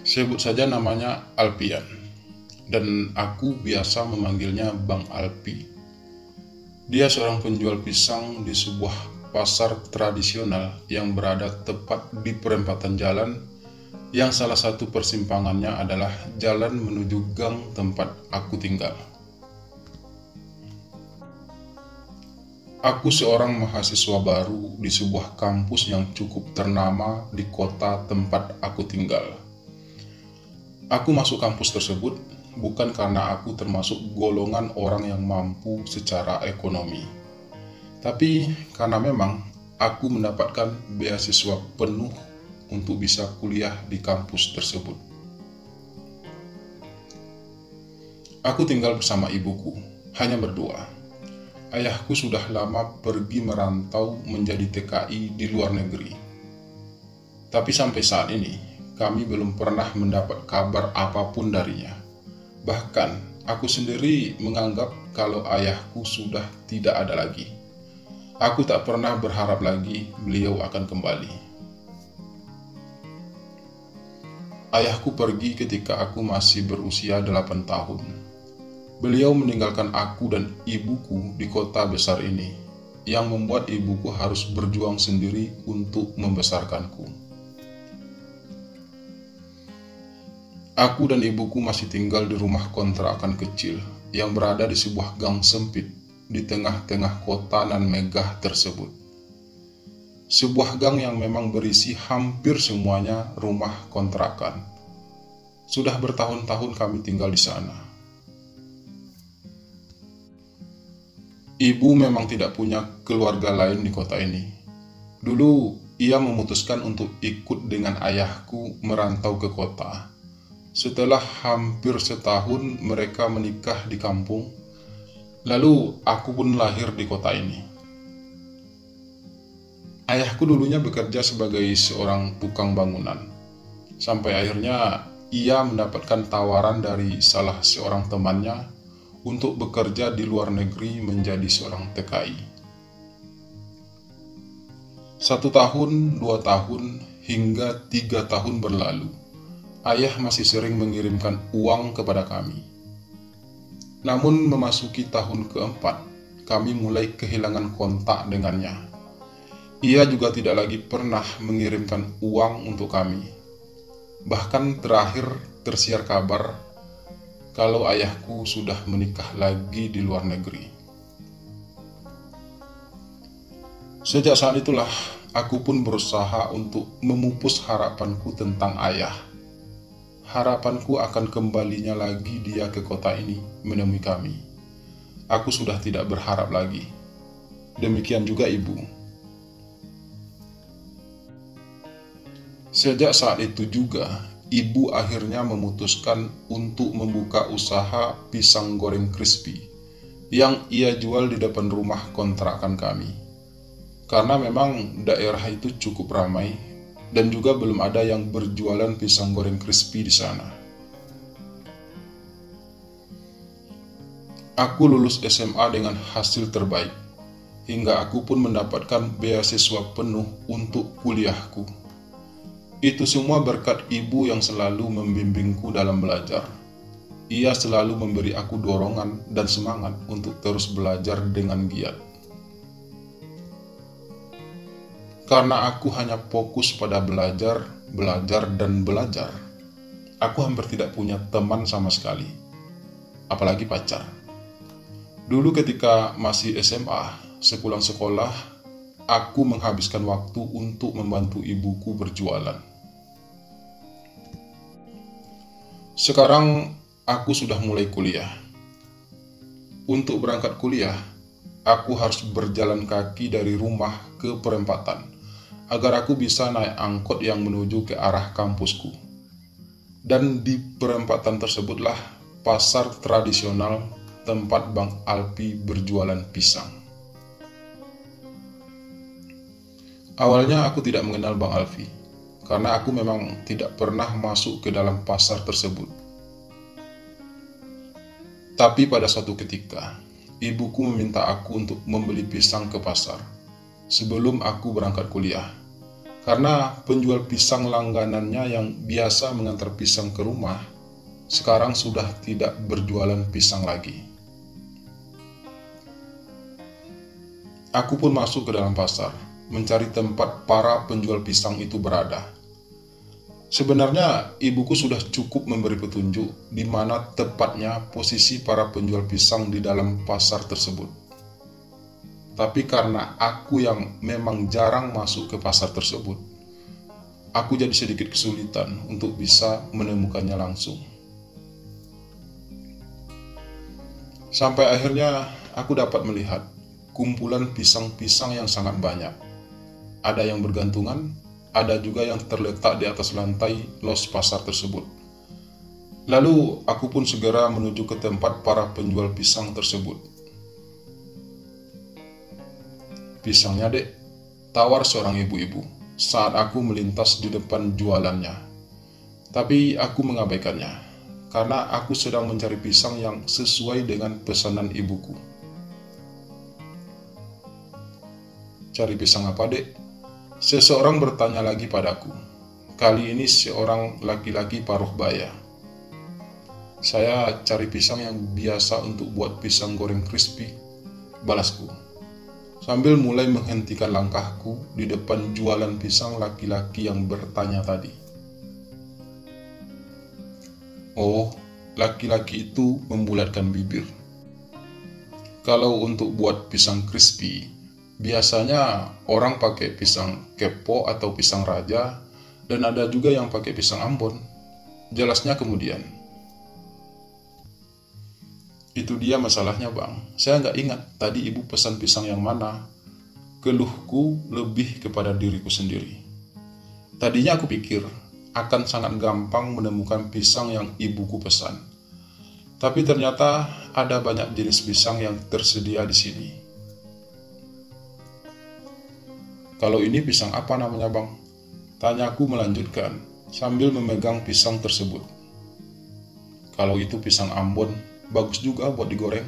Sebut saja namanya Alpian, dan aku biasa memanggilnya Bang Alpi. Dia seorang penjual pisang di sebuah pasar tradisional yang berada tepat di perempatan jalan, yang salah satu persimpangannya adalah jalan menuju gang tempat aku tinggal. Aku seorang mahasiswa baru di sebuah kampus yang cukup ternama di kota tempat aku tinggal. Aku masuk kampus tersebut bukan karena aku termasuk golongan orang yang mampu secara ekonomi, tapi karena memang aku mendapatkan beasiswa penuh untuk bisa kuliah di kampus tersebut. Aku tinggal bersama ibuku, hanya berdua. Ayahku sudah lama pergi merantau menjadi TKI di luar negeri. Tapi sampai saat ini, kami belum pernah mendapat kabar apapun darinya. Bahkan, aku sendiri menganggap kalau ayahku sudah tidak ada lagi. Aku tak pernah berharap lagi beliau akan kembali. Ayahku pergi ketika aku masih berusia 8 tahun. Beliau meninggalkan aku dan ibuku di kota besar ini, yang membuat ibuku harus berjuang sendiri untuk membesarkanku. Aku dan ibuku masih tinggal di rumah kontrakan kecil yang berada di sebuah gang sempit di tengah-tengah kota nan megah tersebut. Sebuah gang yang memang berisi hampir semuanya rumah kontrakan. Sudah bertahun-tahun kami tinggal di sana. Ibu memang tidak punya keluarga lain di kota ini. Dulu ia memutuskan untuk ikut dengan ayahku merantau ke kota. Setelah hampir setahun mereka menikah di kampung, lalu aku pun lahir di kota ini. Ayahku dulunya bekerja sebagai seorang tukang bangunan, sampai akhirnya ia mendapatkan tawaran dari salah seorang temannya untuk bekerja di luar negeri menjadi seorang TKI. 1 tahun, 2 tahun, hingga 3 tahun berlalu. Ayah masih sering mengirimkan uang kepada kami. Namun memasuki tahun keempat, kami mulai kehilangan kontak dengannya. Ia juga tidak lagi pernah mengirimkan uang untuk kami. Bahkan terakhir tersiar kabar kalau ayahku sudah menikah lagi di luar negeri. Sejak saat itulah, aku pun berusaha untuk memupus harapanku tentang ayah. Harapanku akan kembalinya lagi dia ke kota ini menemui kami. Aku sudah tidak berharap lagi. Demikian juga ibu. Sejak saat itu juga, ibu akhirnya memutuskan untuk membuka usaha pisang goreng crispy yang ia jual di depan rumah kontrakan kami. Karena memang daerah itu cukup ramai dan juga belum ada yang berjualan pisang goreng crispy di sana. Aku lulus SMA dengan hasil terbaik, hingga aku pun mendapatkan beasiswa penuh untuk kuliahku. Itu semua berkat ibu yang selalu membimbingku dalam belajar. Ia selalu memberi aku dorongan dan semangat untuk terus belajar dengan giat. Karena aku hanya fokus pada belajar, dan belajar, aku hampir tidak punya teman sama sekali, apalagi pacar. Dulu ketika masih SMA, sepulang sekolah, aku menghabiskan waktu untuk membantu ibuku berjualan. Sekarang aku sudah mulai kuliah. Untuk berangkat kuliah, aku harus berjalan kaki dari rumah ke perempatan agar aku bisa naik angkot yang menuju ke arah kampusku. Dan di perempatan tersebutlah pasar tradisional tempat Bang Alpi berjualan pisang. Awalnya aku tidak mengenal Bang Alfi, karena aku memang tidak pernah masuk ke dalam pasar tersebut. Tapi pada suatu ketika, ibuku meminta aku untuk membeli pisang ke pasar sebelum aku berangkat kuliah. Karena penjual pisang langganannya yang biasa mengantar pisang ke rumah, sekarang sudah tidak berjualan pisang lagi. Aku pun masuk ke dalam pasar, mencari tempat para penjual pisang itu berada. Sebenarnya ibuku sudah cukup memberi petunjuk di mana tepatnya posisi para penjual pisang di dalam pasar tersebut. Tapi karena aku yang memang jarang masuk ke pasar tersebut, aku jadi sedikit kesulitan untuk bisa menemukannya langsung. Sampai akhirnya aku dapat melihat kumpulan pisang-pisang yang sangat banyak. Ada yang bergantungan, ada juga yang terletak di atas lantai los pasar tersebut. Lalu aku pun segera menuju ke tempat para penjual pisang tersebut. "Pisangnya, Dek," tawar seorang ibu-ibu saat aku melintas di depan jualannya. Tapi aku mengabaikannya, karena aku sedang mencari pisang yang sesuai dengan pesanan ibuku. "Cari pisang apa, Dek?" Seseorang bertanya lagi padaku. Kali ini seorang laki-laki paruh baya. "Saya cari pisang yang biasa untuk buat pisang goreng crispy," balasku, sambil mulai menghentikan langkahku di depan jualan pisang laki-laki yang bertanya tadi. Oh, laki-laki itu membulatkan bibir. Kalau untuk buat pisang crispy, biasanya orang pakai pisang kepo atau pisang raja, dan ada juga yang pakai pisang Ambon, jelasnya kemudian. "Itu dia masalahnya, Bang. Saya nggak ingat tadi ibu pesan pisang yang mana." Keluhku lebih kepada diriku sendiri. Tadinya aku pikir akan sangat gampang menemukan pisang yang ibuku pesan. Tapi ternyata ada banyak jenis pisang yang tersedia di sini. "Kalau ini pisang apa namanya, Bang?" tanyaku melanjutkan sambil memegang pisang tersebut. "Kalau itu pisang Ambon, bagus juga buat digoreng,"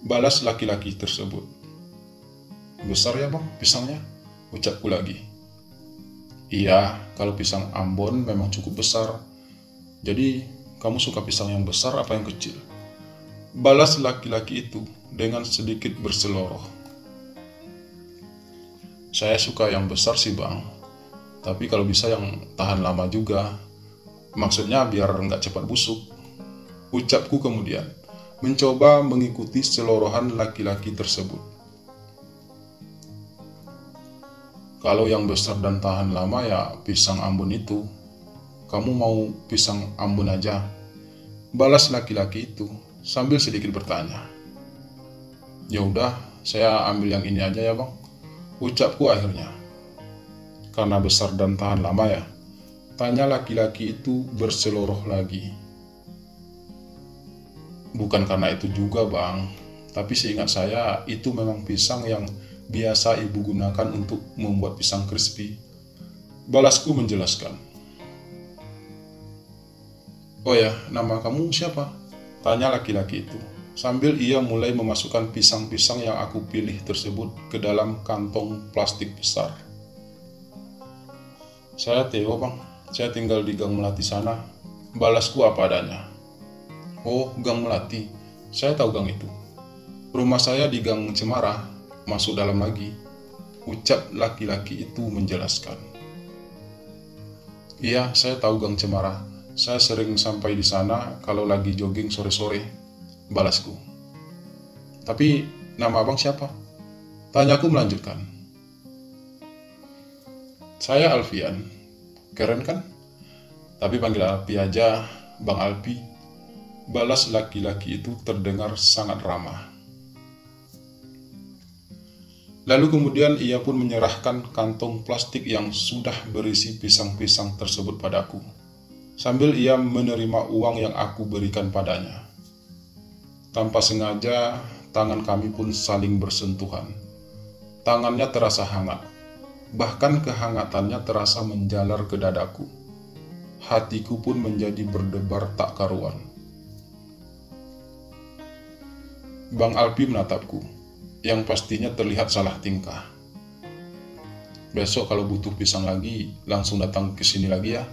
balas laki-laki tersebut. "Besar ya, Bang, pisangnya?" ucapku lagi. "Iya, kalau pisang Ambon memang cukup besar. Jadi, kamu suka pisang yang besar apa yang kecil?" balas laki-laki itu dengan sedikit berseloroh. "Saya suka yang besar sih, Bang. Tapi kalau bisa yang tahan lama juga. Maksudnya biar nggak cepat busuk," ucapku kemudian, mencoba mengikuti selorohan laki-laki tersebut. "Kalau yang besar dan tahan lama ya pisang Ambon itu. Kamu mau pisang Ambon aja?" balas laki-laki itu sambil sedikit bertanya. "Ya udah, saya ambil yang ini aja ya, Bang," ucapku akhirnya. "Karena besar dan tahan lama ya?" tanya laki-laki itu berseloroh lagi. "Bukan karena itu juga, Bang. Tapi seingat saya itu memang pisang yang biasa ibu gunakan untuk membuat pisang crispy," balasku menjelaskan. "Oh ya, nama kamu siapa?" tanya laki-laki itu, sambil ia mulai memasukkan pisang-pisang yang aku pilih tersebut ke dalam kantong plastik besar. "Saya Theo, Bang. Saya tinggal di Gang Melati sana," balasku apa adanya. "Oh, Gang Melati. Saya tahu gang itu. Rumah saya di Gang Cemara, masuk dalam lagi," ucap laki-laki itu menjelaskan. "Iya, saya tahu Gang Cemara. Saya sering sampai di sana kalau lagi jogging sore-sore," balasku. "Tapi nama abang siapa?" tanyaku melanjutkan. "Saya Alfian. Keren kan? Tapi panggil Alpi aja, Bang Alpi," balas laki-laki itu terdengar sangat ramah. Lalu kemudian ia pun menyerahkan kantong plastik yang sudah berisi pisang-pisang tersebut padaku, sambil ia menerima uang yang aku berikan padanya. Tanpa sengaja, tangan kami pun saling bersentuhan. Tangannya terasa hangat, bahkan kehangatannya terasa menjalar ke dadaku. Hatiku pun menjadi berdebar tak karuan. Bang Alpi menatapku, yang pastinya terlihat salah tingkah. Besok kalau butuh pisang lagi, langsung datang ke sini lagi ya,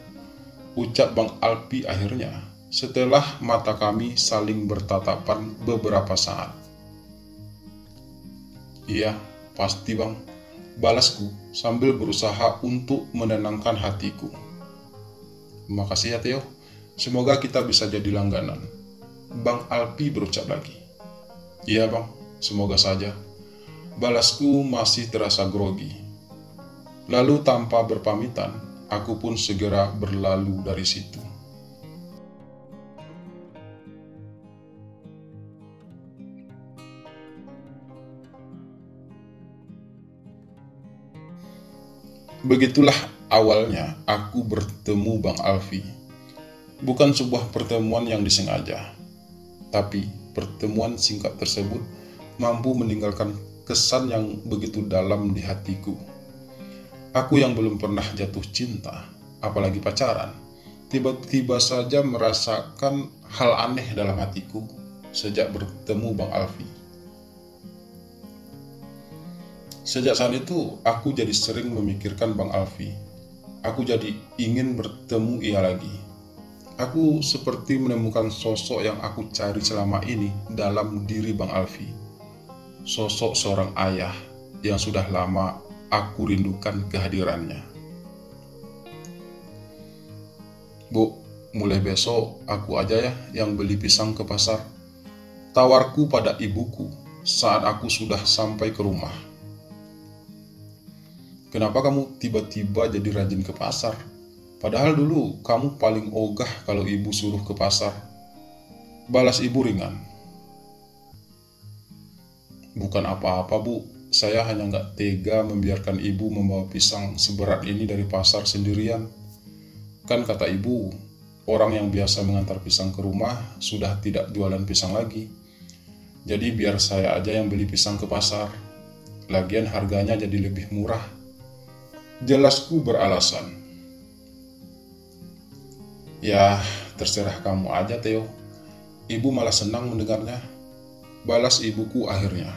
ucap Bang Alpi akhirnya, setelah mata kami saling bertatapan beberapa saat. Iya, pasti Bang, balasku sambil berusaha untuk menenangkan hatiku. Makasih ya Theo, semoga kita bisa jadi langganan. Bang Alpi berucap lagi. Iya Bang, semoga saja. Balasku masih terasa grogi. Lalu tanpa berpamitan, aku pun segera berlalu dari situ. Begitulah awalnya aku bertemu Bang Alfi. Bukan sebuah pertemuan yang disengaja, tapi pertemuan singkat tersebut mampu meninggalkan kesan yang begitu dalam di hatiku. Aku yang belum pernah jatuh cinta, apalagi pacaran, tiba-tiba saja merasakan hal aneh dalam hatiku sejak bertemu Bang Alfi. Sejak saat itu, aku jadi sering memikirkan Bang Alfi. Aku jadi ingin bertemu ia lagi. Aku seperti menemukan sosok yang aku cari selama ini dalam diri Bang Alfi. Sosok seorang ayah yang sudah lama aku rindukan kehadirannya. Bu, mulai besok aku aja ya yang beli pisang ke pasar. Tawarku pada ibuku saat aku sudah sampai ke rumah. Kenapa kamu tiba-tiba jadi rajin ke pasar? Padahal dulu kamu paling ogah kalau ibu suruh ke pasar. Balas ibu ringan. Bukan apa-apa Bu, saya hanya nggak tega membiarkan ibu membawa pisang seberat ini dari pasar sendirian. Kan kata ibu, orang yang biasa mengantar pisang ke rumah sudah tidak jualan pisang lagi. Jadi biar saya aja yang beli pisang ke pasar. Lagian harganya jadi lebih murah. Jelasku beralasan. Ya, terserah kamu aja Theo. Ibu malah senang mendengarnya. Balas ibuku akhirnya.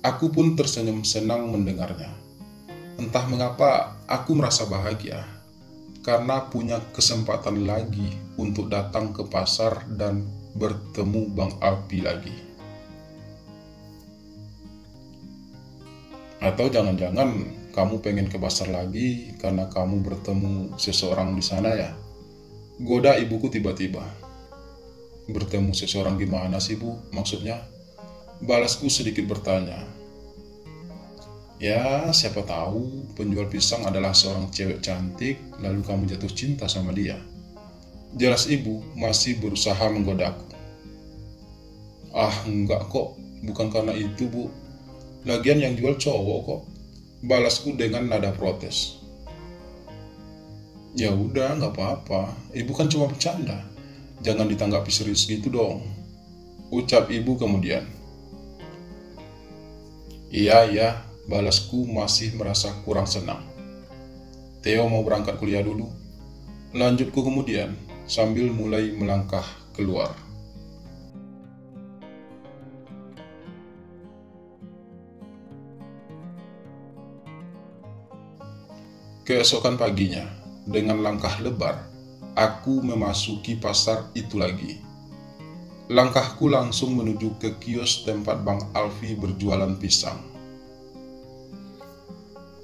Aku pun tersenyum senang mendengarnya. Entah mengapa aku merasa bahagia karena punya kesempatan lagi untuk datang ke pasar dan bertemu Bang Alpi lagi. Atau jangan-jangan kamu pengen ke pasar lagi karena kamu bertemu seseorang di sana ya? Goda ibuku tiba-tiba. Bertemu seseorang gimana sih Bu? Maksudnya? Balasku sedikit bertanya. Ya, siapa tahu penjual pisang adalah seorang cewek cantik, lalu kamu jatuh cinta sama dia. Jelas ibu masih berusaha menggodaku. Ah, enggak kok, bukan karena itu Bu. Lagian yang jual cowok kok. Balasku dengan nada protes. Ya udah, nggak apa-apa. Ibu kan cuma bercanda. Jangan ditanggapi serius gitu dong. Ucap ibu kemudian. Iya, balasku masih merasa kurang senang. Theo mau berangkat kuliah dulu. Lanjutku kemudian sambil mulai melangkah keluar. Keesokan paginya, dengan langkah lebar, aku memasuki pasar itu lagi. Langkahku langsung menuju ke kios tempat Bang Alfi berjualan pisang.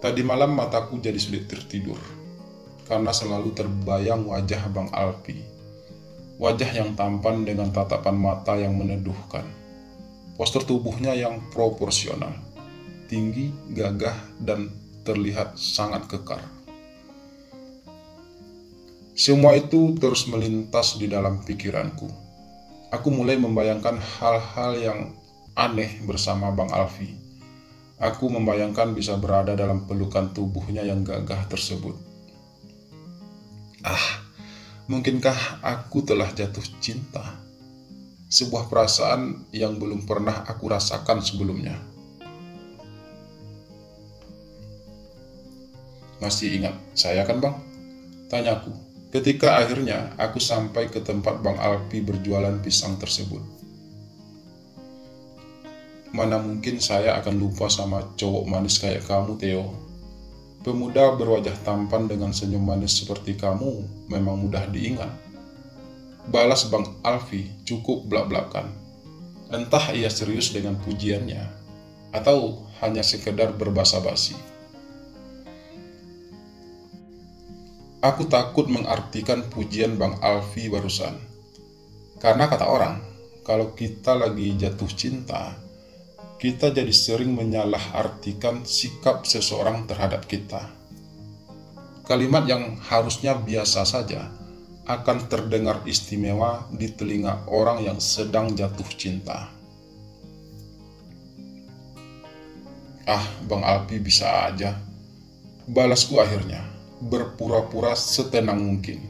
Tadi malam mataku jadi sulit tertidur, karena selalu terbayang wajah Bang Alfi. Wajah yang tampan dengan tatapan mata yang meneduhkan. Postur tubuhnya yang proporsional, tinggi, gagah, dan terlihat sangat kekar. Semua itu terus melintas di dalam pikiranku. Aku mulai membayangkan hal-hal yang aneh bersama Bang Alfi. Aku membayangkan bisa berada dalam pelukan tubuhnya yang gagah tersebut. Mungkinkah aku telah jatuh cinta? Sebuah perasaan yang belum pernah aku rasakan sebelumnya. Masih ingat saya kan Bang? Tanyaku, ketika akhirnya aku sampai ke tempat Bang Alpi berjualan pisang tersebut. Mana mungkin saya akan lupa sama cowok manis kayak kamu Theo. Pemuda berwajah tampan dengan senyum manis seperti kamu memang mudah diingat. Balas Bang Alfi cukup belak-belakan. Entah ia serius dengan pujiannya, atau hanya sekedar berbasa-basi. Aku takut mengartikan pujian Bang Alfi barusan. Karena kata orang, kalau kita lagi jatuh cinta, kita jadi sering menyalahartikan sikap seseorang terhadap kita. Kalimat yang harusnya biasa saja akan terdengar istimewa di telinga orang yang sedang jatuh cinta. Ah, Bang Alfi bisa aja. Balasku akhirnya, berpura-pura setenang mungkin.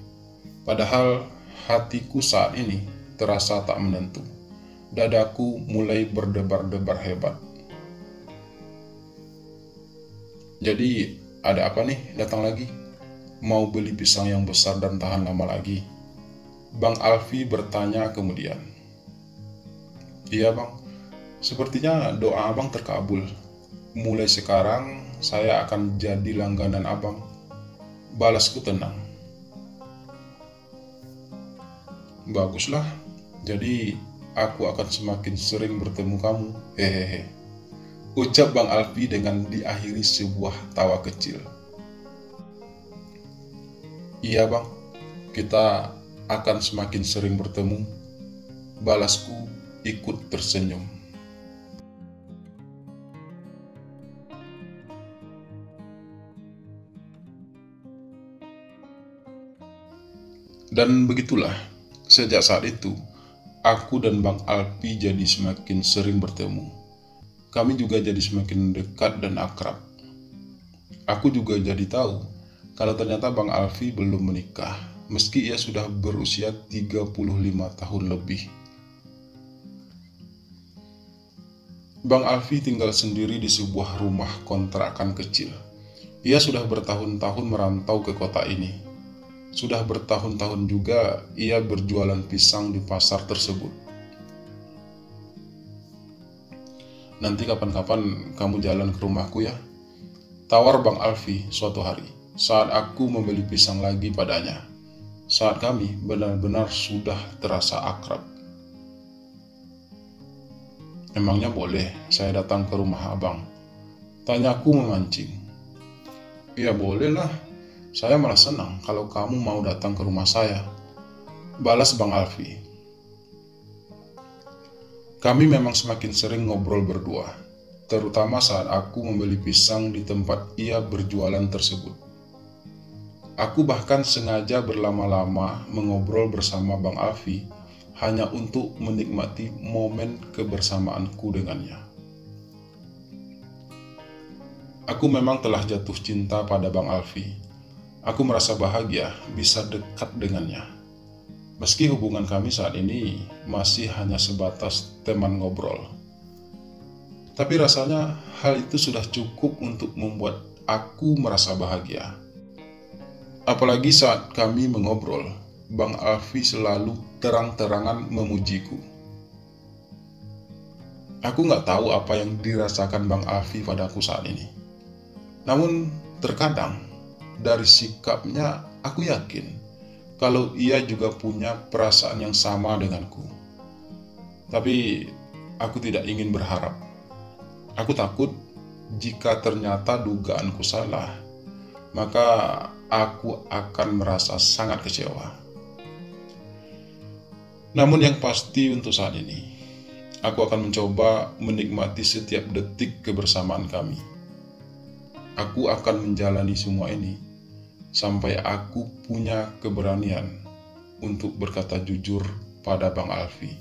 Padahal hatiku saat ini terasa tak menentu. Dadaku mulai berdebar-debar hebat. Jadi, ada apa nih datang lagi? Mau beli pisang yang besar dan tahan lama lagi? Bang Alfi bertanya kemudian. Iya bang, sepertinya doa abang terkabul. Mulai sekarang, saya akan jadi langganan abang. Balasku tenang. Baguslah, jadi aku akan semakin sering bertemu kamu, hehehe. Ucap Bang Alfi dengan diakhiri sebuah tawa kecil. Iya bang, kita akan semakin sering bertemu. Balasku ikut tersenyum. Dan begitulah, sejak saat itu, aku dan Bang Alfi jadi semakin sering bertemu. Kami juga jadi semakin dekat dan akrab. Aku juga jadi tahu kalau ternyata Bang Alfi belum menikah, meski ia sudah berusia 35 tahun lebih. Bang Alfi tinggal sendiri di sebuah rumah kontrakan kecil. Ia sudah bertahun-tahun merantau ke kota ini. Sudah bertahun-tahun juga ia berjualan pisang di pasar tersebut. Nanti kapan-kapan kamu jalan ke rumahku ya, tawar Bang Alfi suatu hari saat aku membeli pisang lagi padanya. Saat kami benar-benar sudah terasa akrab. Emangnya boleh saya datang ke rumah abang? Tanyaku memancing. Ya bolehlah. Saya malah senang kalau kamu mau datang ke rumah saya. Balas Bang Alfi. Kami memang semakin sering ngobrol berdua, terutama saat aku membeli pisang di tempat ia berjualan tersebut. Aku bahkan sengaja berlama-lama mengobrol bersama Bang Alfi hanya untuk menikmati momen kebersamaanku dengannya. Aku memang telah jatuh cinta pada Bang Alfi. Aku merasa bahagia bisa dekat dengannya. Meski hubungan kami saat ini masih hanya sebatas teman ngobrol. Tapi rasanya hal itu sudah cukup untuk membuat aku merasa bahagia. Apalagi saat kami mengobrol, Bang Alfi selalu terang-terangan memujiku. Aku nggak tahu apa yang dirasakan Bang Alfi padaku saat ini. Namun terkadang dari sikapnya aku yakin kalau ia juga punya perasaan yang sama denganku. Tapi aku tidak ingin berharap. Aku takut jika ternyata dugaanku salah, maka aku akan merasa sangat kecewa. Namun yang pasti untuk saat ini, aku akan mencoba menikmati setiap detik kebersamaan kami. Aku akan menjalani semua ini sampai aku punya keberanian untuk berkata jujur pada Bang Alfi.